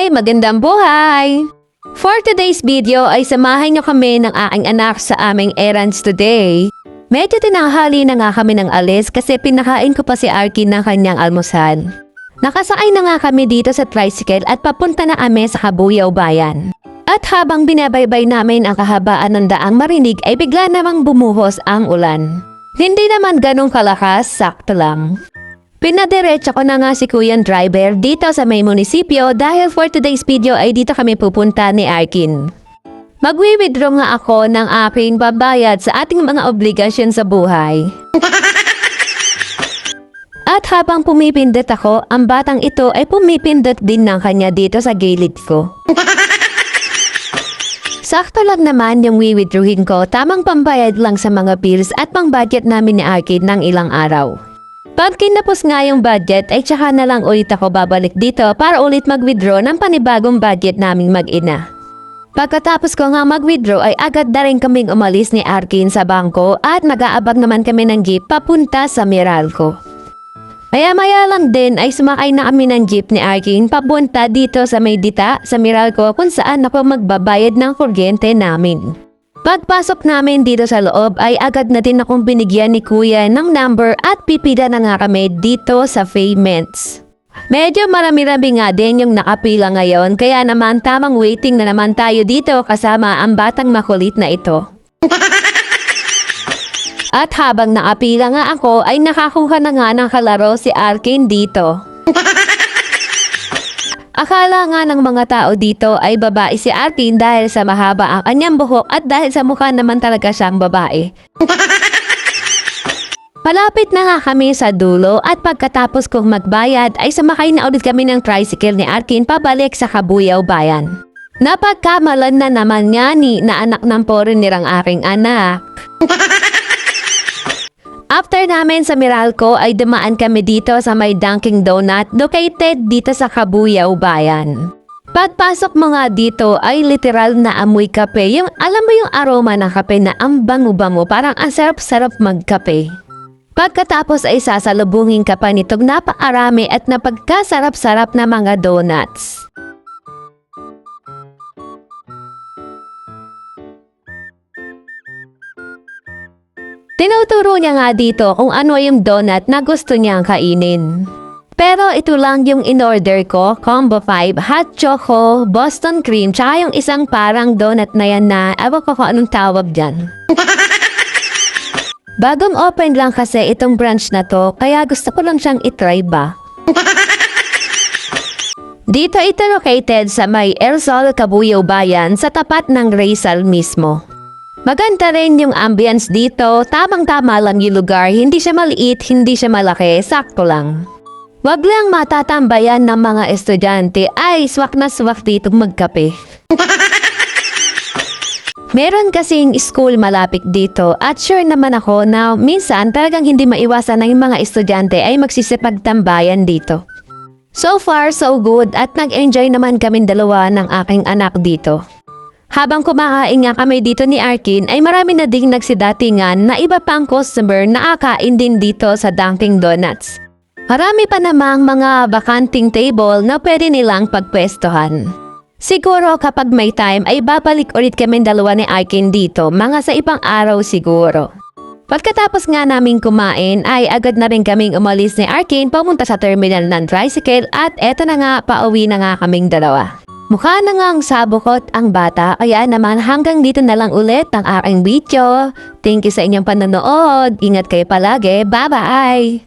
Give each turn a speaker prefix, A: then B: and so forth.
A: Hi! Magandang buhay! For today's video ay samahan niyo kami ng aking anak sa aming errands today. Medyo tinanghali na nga kami ng alis kasi pinakain ko pa si Arkin ng kanyang almusal. Nakasakay na nga kami dito sa tricycle at papunta na kami sa Kabuyaw Bayan. At habang binabaybay namin ang kahabaan ng daang marinig ay bigla namang bumuhos ang ulan. Hindi naman ganong kalakas, sakto lang. Pinadiretso ko na nga si Kuyang driver dito sa may munisipyo dahil for today's video ay dito kami pupunta ni Arkin. Magwi-withdraw nga ako ng aking babayad sa ating mga obligasyon sa buhay. At habang pumipindot ako, ang batang ito ay pumipindot din ng kanya dito sa gilid ko. Sakto lang naman yung withdrawin ko, tamang pambayad lang sa mga bills at pang-budget namin ni Arkin ng ilang araw. Pag kinapos nga yung budget ay tsaka na lang ulit ako babalik dito para ulit mag-withdraw ng panibagong budget naming mag-ina. Pagkatapos ko nga mag-withdraw ay agad na rin kaming umalis ni Arkin sa bangko at nag-aabang naman kami ng jeep papunta sa Meralco. Maya-maya lang din ay sumakay na kami ng jeep ni Arkin papunta dito sa Maydita sa Meralco kung saan ako magbabayad ng kuryente namin. Pagpasok namin dito sa loob ay agad na din akong binigyan ni Kuya ng number at pipila na nga kami dito sa payments. Medyo marami-rami nga din yung nakapila ngayon kaya naman tamang waiting na naman tayo dito kasama ang batang makulit na ito. At habang nakapila nga ako ay nakakuha na nga ng kalaro si Arkin dito. Akala nga ng mga tao dito ay babae si Arkin dahil sa mahaba ang kanyang buhok at dahil sa mukha naman talaga siyang babae. Malapit na nga kami sa dulo at pagkatapos kong magbayad ay sumakay na ulit kami ng tricycle ni Arkin pabalik sa Kabuyaw Bayan. Napagkamalan na naman nga ni na anak ng foreigner ang aking anak. After namin sa Meralco ay dumaan kami dito sa may Dunkin' Donut located dito sa Kabuyaw Bayan. Pagpasok mo nga dito ay literal na amoy kape. Yung alam mo yung aroma ng kape na ang bango-bango, parang ang sarap-sarap magkape. Pagkatapos ay sasalubungin ka pa nitong napakarami at napagkasarap-sarap na mga donuts. Tinuturo niya nga dito kung ano yung donut na gusto niyang kainin. Pero ito lang yung in-order ko, combo 5, hot choco, Boston cream, tsaka yung isang parang donut na yan na ewan ko kung anong tawag dyan. Bagong open lang kasi itong branch na to, kaya gusto ko lang siyang itry ba. Dito ito located sa may Ersol, Kabuyaw Bayan sa tapat ng Rizal mismo. Maganda rin yung ambience dito, tamang-tama lang yung lugar, hindi siya maliit, hindi siya malaki, sakto lang. Wag lang matatambayan ng mga estudyante ay swak na swak dito magkape. Meron kasing school malapit dito at sure naman ako na minsan talagang hindi maiwasan na yung mga estudyante ay magsisipagtambayan dito. So far, so good at nag-enjoy naman kaming dalawa ng aking anak dito. Habang kumakain nga kami dito ni Arkin ay marami na ding nagsidatingan na iba pang customer na akain din dito sa Dunkin' Donuts. Marami pa namang mga bakanting table na pwede nilang pagpwestohan. Siguro kapag may time ay babalik ulit kami dalawa ni Arkin dito, mga sa ibang araw siguro. Pagkatapos nga namin kumain ay agad na rin kaming umalis ni Arkin pamunta sa terminal ng tricycle at eto na nga pauwi na nga kaming dalawa. Mukha na ngang sabukot ang bata kaya naman hanggang dito na lang ulit ang aking video. Thank you sa inyong panonood. Ingat kayo palagi. Bye-bye!